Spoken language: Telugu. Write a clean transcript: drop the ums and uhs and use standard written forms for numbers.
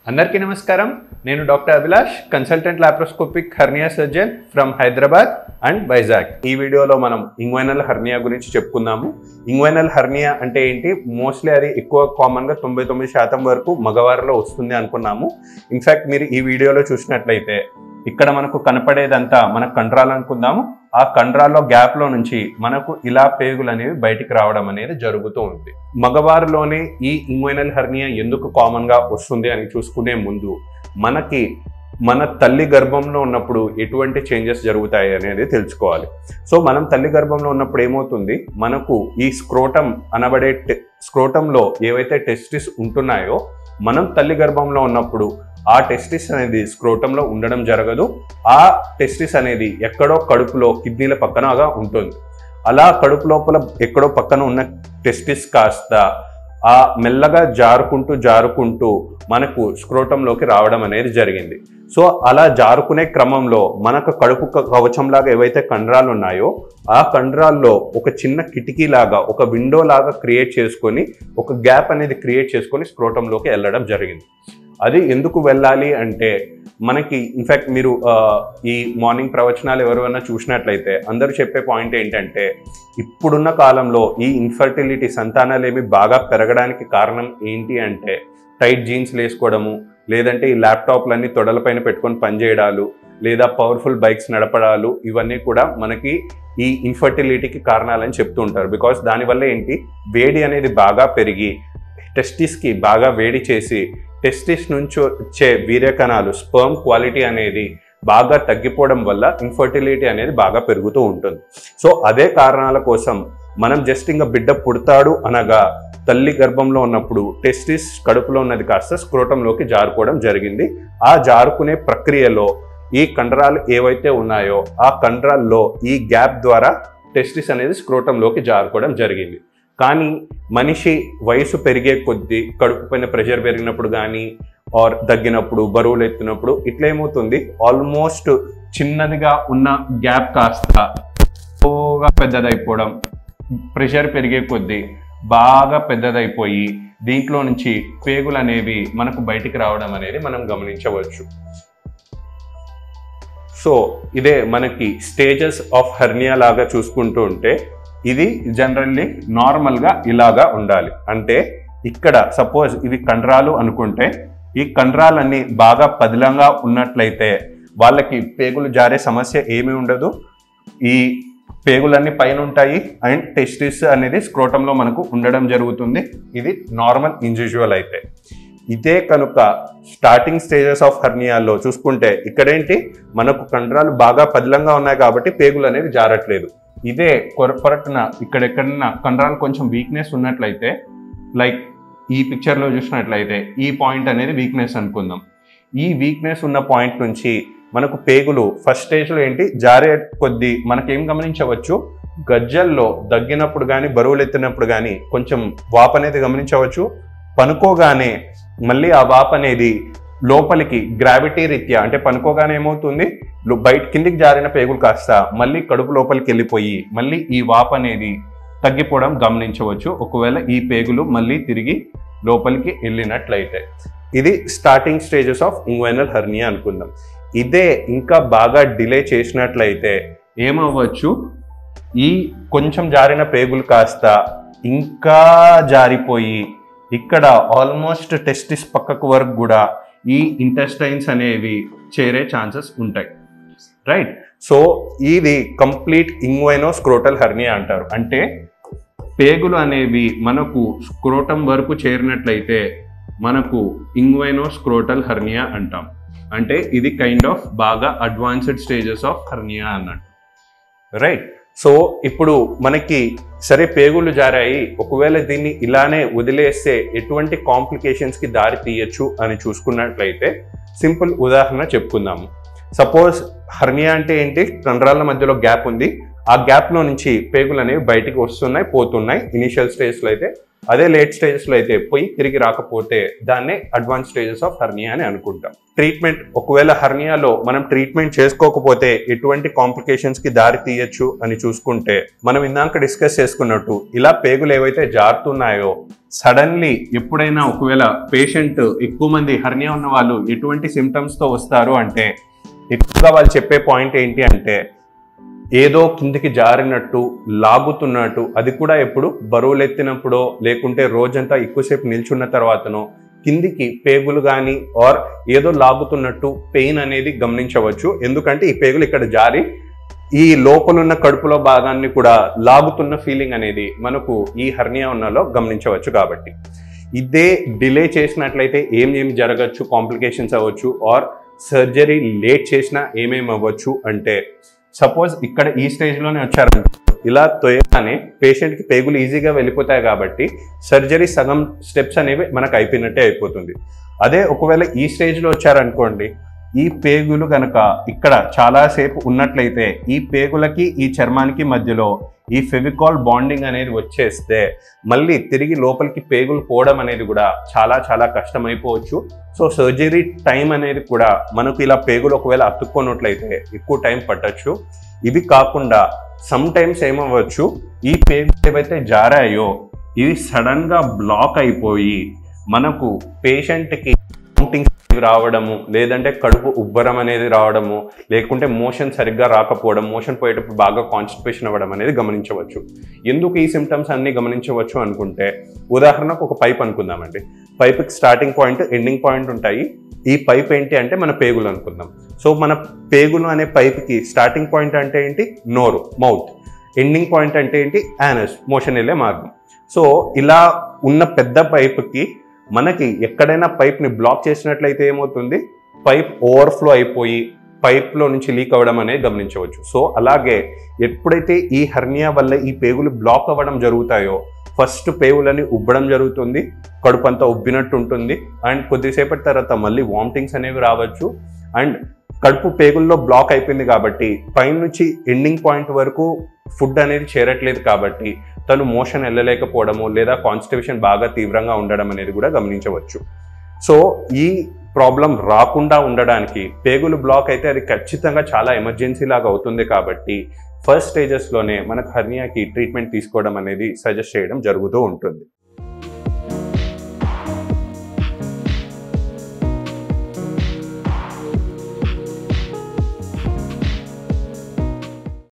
అందరికీ నమస్కారం. నేను doctor Abhilash, consultant laparoscopic hernia surgeon from Hyderabad and Vizag. ఈ వీడియోలో మనం ఇంగ్వైనల్ హెర్నియా గురించి చెప్పుకుందాము. ఇంగ్వైనల్ హెర్నియా అంటే ఏంటి? మోస్ట్లీ అది ఎక్కువ కామన్గా 99% వరకు మగవారిలో వస్తుంది అనుకున్నాము. ఇన్ఫ్యాక్ట్ మీరు ఈ వీడియోలో చూసినట్లయితే ఇక్కడ మనకు కనపడేదంతా మన కండరాలు అనుకుందాము. ఆ కండరాల్లో గ్యాప్లో నుంచి మనకు ఇలా పేగులు అనేవి బయటికి రావడం అనేది జరుగుతూ ఉంది. మగవారిలోనే ఈ ఇంగ్వైనల్ హెర్నియా ఎందుకు కామన్గా వస్తుంది అని చూసుకునే ముందు మనకి మన తల్లి గర్భంలో ఉన్నప్పుడు ఎటువంటి చేంజెస్ జరుగుతాయి అనేది తెలుసుకోవాలి. సో మనం తల్లి గర్భంలో ఉన్నప్పుడు ఏమవుతుంది, మనకు ఈ స్క్రోటం అనబడే స్క్రోటంలో ఏవైతే టెస్టిస్ ఉంటున్నాయో మనం తల్లి గర్భంలో ఉన్నప్పుడు ఆ టెస్టిస్ అనేది స్క్రోటంలో ఉండడం జరగదు. ఆ టెస్టిస్ అనేది ఎక్కడో కడుపులో కిడ్నీల పక్కనగా ఉంటుంది. అలా కడుపు లోపల ఎక్కడో పక్కన ఉన్న టెస్టిస్ కాస్త ఆ మెల్లగా జారుకుంటూ మనకు స్క్రోటంలోకి రావడం అనేది జరిగింది. సో అలా జారుకునే క్రమంలో మనకు కడుపు కవచంలాగా ఏవైతే కండరాలు ఉన్నాయో ఆ కండరాల్లో ఒక చిన్న కిటికీ లాగా, ఒక విండో లాగా క్రియేట్ చేసుకొని, ఒక గ్యాప్ అనేది క్రియేట్ చేసుకొని స్క్రోటంలోకి వెళ్ళడం జరిగింది. అది ఎందుకు వెళ్ళాలి అంటే మనకి ఇన్ఫ్యాక్ట్ మీరు ఈ మార్నింగ్ ప్రవచనాలు ఎవరైనా చూసినట్లయితే అందరూ చెప్పే పాయింట్ ఏంటంటే, ఇప్పుడున్న కాలంలో ఈ ఇన్ఫర్టిలిటీ సంతానాలేమి బాగా పెరగడానికి కారణం ఏంటి అంటే టైట్ జీన్స్లు వేసుకోవడము, లేదంటే ఈ ల్యాప్టాప్లన్నీ తొడలపైన పెట్టుకొని పనిచేయడాలు, లేదా పవర్ఫుల్ బైక్స్ నడపడాలు, ఇవన్నీ కూడా మనకి ఈ ఇన్ఫర్టిలిటీకి కారణాలని చెప్తూ ఉంటారు. బికాస్ దానివల్ల ఏంటి, వేడి అనేది బాగా పెరిగి టెస్టిస్కి బాగా వేడి చేసి టెస్టిస్ నుంచి వచ్చే వీర్యకణాలు స్పర్మ్ క్వాలిటీ అనేది బాగా తగ్గిపోవడం వల్ల ఇన్ఫర్టిలిటీ అనేది బాగా పెరుగుతూ ఉంటుంది. సో అదే కారణాల కోసం మనం జస్ట్ ఇంకా బిడ్డ పుడతాడు అనగా తల్లి గర్భంలో ఉన్నప్పుడు టెస్టిస్ కడుపులో ఉన్నది కాస్త స్క్రోటంలోకి జారుకోవడం జరిగింది. ఆ జారుకునే ప్రక్రియలో ఈ కండరాలు ఏవైతే ఉన్నాయో ఆ కండరాల్లో ఈ గ్యాప్ ద్వారా టెస్టిస్ అనేది స్క్రోటంలోకి జారుకోవడం జరిగింది. కానీ మనిషి వయసు పెరిగే కొద్దీ కడుపు పైన ప్రెషర్ పెరిగినప్పుడు కానీ ఆర్ దగ్గినప్పుడు, బరువులు ఎత్తినప్పుడు ఇట్లా ఏమవుతుంది, ఆల్మోస్ట్ చిన్నదిగా ఉన్న గ్యాప్ కాస్త ఎక్కువగా పెద్దదైపోవడం, ప్రెషర్ పెరిగే కొద్దీ బాగా పెద్దదైపోయి దీంట్లో నుంచి పేగులు అనేవి మనకు బయటికి రావడం అనేది మనం గమనించవచ్చు. సో ఇదే మనకి స్టేజెస్ ఆఫ్ హెర్నియా లాగా చూసుకుంటూ ఉంటే ఇది జనరల్లీ నార్మల్గా ఇలాగా ఉండాలి. అంటే ఇక్కడ సపోజ్ ఇది కండరాలు అనుకుంటే ఈ కండరాలన్నీ బాగా పదిలంగా ఉన్నట్లయితే వాళ్ళకి పేగులు జారే సమస్య ఏమీ ఉండదు. ఈ పేగులన్నీ పైన ఉంటాయి అండ్ టెస్టిస్ అనేది స్క్రోటంలో మనకు ఉండడం జరుగుతుంది. ఇది నార్మల్ ఇండివిజువల్ అయితే. ఇదే కనుక స్టార్టింగ్ స్టేజెస్ ఆఫ్ హెర్నియాలో చూసుకుంటే ఇక్కడేంటి, మనకు కండరాలు బాగా పదిలంగా ఉన్నాయి కాబట్టి పేగులు అనేవి జారట్లేదు. ఇదే పొరపాటున ఇక్కడెక్కడన్నా కండరాలు కొంచెం వీక్నెస్ ఉన్నట్లయితే, లైక్ ఈ పిక్చర్లో చూసినట్లయితే ఈ పాయింట్ అనేది వీక్నెస్ అనుకుందాం. ఈ వీక్నెస్ ఉన్న పాయింట్ నుంచి మనకు పేగులు ఫస్ట్ స్టేజ్లో ఏంటి, జారే కొద్దీ మనకేం గమనించవచ్చు, గజ్జల్లో దగ్గినప్పుడు కానీ బరువులు ఎత్తినప్పుడు కానీ కొంచెం వాపు అనేది గమనించవచ్చు. పనుకోగానే మళ్ళీ ఆ వాపు అనేది లోపలికి గ్రావిటీ రీత్యా, అంటే పనుకోగానే ఏమవుతుంది, బయట కిందికి జారిన పేగులు కాస్త మళ్ళీ కడుపు లోపలికి వెళ్ళిపోయి మళ్ళీ ఈ వాపు అనేది తగ్గిపోవడం గమనించవచ్చు, ఒకవేళ ఈ పేగులు మళ్ళీ తిరిగి లోపలికి వెళ్ళినట్లయితే. ఇది starting stages of inguinal hernia అనుకుందాం. ఇదే ఇంకా బాగా డిలే చేసినట్లయితే ఏమవ్వచ్చు, ఈ కొంచెం జారిన పేగులు కాస్త ఇంకా జారిపోయి ఇక్కడ ఆల్మోస్ట్ టెస్టిస్ పక్కకు వరకు కూడా ఈ ఇంటెస్టైన్స్ అనేవి చేరే ఛాన్సెస్ ఉంటాయి. రైట్. సో ఇది కంప్లీట్ ఇంగ్వైనోస్క్రోటల్ హెర్నియా అంటారు. అంటే పేగులు అనేవి మనకు స్క్రోటం వరకు చేరినట్లయితే మనకు ఇంగ్వైనోస్క్రోటల్ హెర్నియా అంటాం. అంటే ఇది కైండ్ ఆఫ్ బాగా అడ్వాన్స్డ్ స్టేజెస్ ఆఫ్ హెర్నియా అన్నట్టు. రైట్. సో ఇప్పుడు మనకి సరే పేగులు జారాయి, ఒకవేళ దీన్ని ఇలానే వదిలేస్తే ఎటువంటి కాంప్లికేషన్స్కి దారి తీయచ్చు అని చూసుకున్నట్లయితే సింపుల్ ఉదాహరణ చెప్పుకుందాము. సపోజ్ హెర్నియా అంటే ఏంటి, కండరాల మధ్యలో గ్యాప్ ఉంది, ఆ గ్యాప్లో నుంచి పేగులు అనేవి బయటికి వస్తున్నాయి, పోతున్నాయి. ఇనిషియల్ స్టేజ్లో అయితే అదే లేట్ స్టేజెస్లో అయితే పోయి తిరిగి రాకపోతే దాన్నే అడ్వాన్స్ స్టేజెస్ ఆఫ్ హెర్నియా అని అనుకుంటాం. ట్రీట్మెంట్, ఒకవేళ హెర్నియాలో మనం ట్రీట్మెంట్ చేసుకోకపోతే ఎటువంటి కాంప్లికేషన్స్కి దారి తీయచ్చు అని చూసుకుంటే, మనం ఇందాక డిస్కస్ చేసుకున్నట్టు ఇలా పేగులు ఏవైతే జారుతున్నాయో సడన్లీ ఎప్పుడైనా ఒకవేళ పేషెంట్ ఎక్కువ మంది హెర్నియా ఉన్న వాళ్ళు ఎటువంటి సిమ్టమ్స్తో వస్తారు అంటే, ఎక్కువగా వాళ్ళు చెప్పే పాయింట్ ఏంటి అంటే ఏదో కిందికి జారినట్టు, లాగుతున్నట్టు, అది కూడా ఎప్పుడు బరువులు ఎత్తినప్పుడో లేకుంటే రోజంతా ఎక్కువసేపు నిల్చున్న తర్వాతనో కిందికి పేగులు కానీ ఆర్ ఏదో లాగుతున్నట్టు పెయిన్ అనేది గమనించవచ్చు. ఎందుకంటే ఈ పేగులు ఇక్కడ జారి ఈ లోపలున్న కడుపులో భాగాన్ని కూడా లాగుతున్న ఫీలింగ్ అనేది మనకు ఈ హెర్నియా ఉన్నలో గమనించవచ్చు. కాబట్టి ఇదే డిలే చేసినట్లయితే ఏం జరగచ్చు, కాంప్లికేషన్స్ అవ్వచ్చు, ఆర్ సర్జరీ లేట్ చేసినా ఏమేమి అవ్వచ్చు అంటే, సపోజ్ ఇక్కడ ఈ స్టేజ్లోనే వచ్చారంటే ఇలా తోయగానే పేషెంట్కి పేగులు ఈజీగా వెళ్ళిపోతాయి కాబట్టి సర్జరీ సగం స్టెప్స్ అనేవి మనకు అయిపోయినట్టే అయిపోతుంది. అదే ఒకవేళ ఈ స్టేజ్లో వచ్చారనుకోండి, ఈ పేగులు కనుక ఇక్కడ చాలాసేపు ఉన్నట్లయితే ఈ పేగులకి ఈ చర్మానికి మధ్యలో ఈ ఫెవికాల్ బాండింగ్ అనేది వచ్చేస్తే మళ్ళీ తిరిగి లోపలికి పేగులు పోవడం అనేది కూడా చాలా కష్టమైపోవచ్చు. సో సర్జరీ టైం అనేది కూడా మనకు ఇలా పేగులు ఒకవేళ అతుక్కున్నట్లయితే ఎక్కువ టైం పట్టచ్చు. ఇవి కాకుండా సమ్ టైమ్స్ ఏమవ్వచ్చు, ఈ పేగులు ఏవైతే జారాయో ఇవి సడన్గా బ్లాక్ అయిపోయి మనకు పేషెంట్కి వామిటింగ్స్ రావడము, లేదంటే కడుపు ఉబ్బరం అనేది రావడము, లేకుంటే మోషన్ సరిగ్గా రాకపోవడం, మోషన్ పోయేటప్పుడు బాగా కాన్స్టిపేషన్ అవ్వడం అనేది గమనించవచ్చు. ఎందుకు ఈ సిమ్టమ్స్ అన్ని గమనించవచ్చు అనుకుంటే, ఉదాహరణకు ఒక పైప్ అనుకుందామండి. పైప్కి స్టార్టింగ్ పాయింట్, ఎండింగ్ పాయింట్ ఉంటాయి. ఈ పైప్ ఏంటి అంటే మన పేగులు అనుకుందాం. సో మన పేగులు అనే పైప్కి స్టార్టింగ్ పాయింట్ అంటే ఏంటి, నోరు, మౌత్. ఎండింగ్ పాయింట్ అంటే ఏంటి, యానస్, మోషన్ వెళ్ళే మార్గం. సో ఇలా ఉన్న పెద్ద పైప్కి మనకి ఎక్కడైనా పైప్ని బ్లాక్ చేసినట్లయితే ఏమవుతుంది, పైప్ ఓవర్ఫ్లో అయిపోయి పైప్లో నుంచి లీక్ అవ్వడం అనేది గమనించవచ్చు. సో అలాగే ఎప్పుడైతే ఈ హెర్నియా వల్ల ఈ పేగులు బ్లాక్ అవ్వడం జరుగుతాయో ఫస్ట్ పేగులని ఉబ్బడం జరుగుతుంది, కడుపు అంతా ఉబ్బినట్టు ఉంటుంది, అండ్ కొద్దిసేపటి తర్వాత మళ్ళీ వామిటింగ్స్ అనేవి రావచ్చు. అండ్ కడుపు పేగుల్లో బ్లాక్ అయిపోయింది కాబట్టి పైన నుంచి ఎండింగ్ పాయింట్ వరకు ఫుడ్ అనేది చేరట్లేదు కాబట్టి తను మోషన్ వెళ్ళలేకపోవడము లేదా కాన్స్టిపేషన్ బాగా తీవ్రంగా ఉండడం అనేది కూడా గమనించవచ్చు. సో ఈ ప్రాబ్లం రాకుండా ఉండడానికి పేగులు బ్లాక్ అయితే అది ఖచ్చితంగా చాలా ఎమర్జెన్సీ లాగా అవుతుంది. కాబట్టి ఫస్ట్ స్టేజెస్లోనే మనకు హెర్నియాకి ట్రీట్మెంట్ తీసుకోవడం అనేది సజెస్ట్ చేయడం జరుగుతూ ఉంటుంది.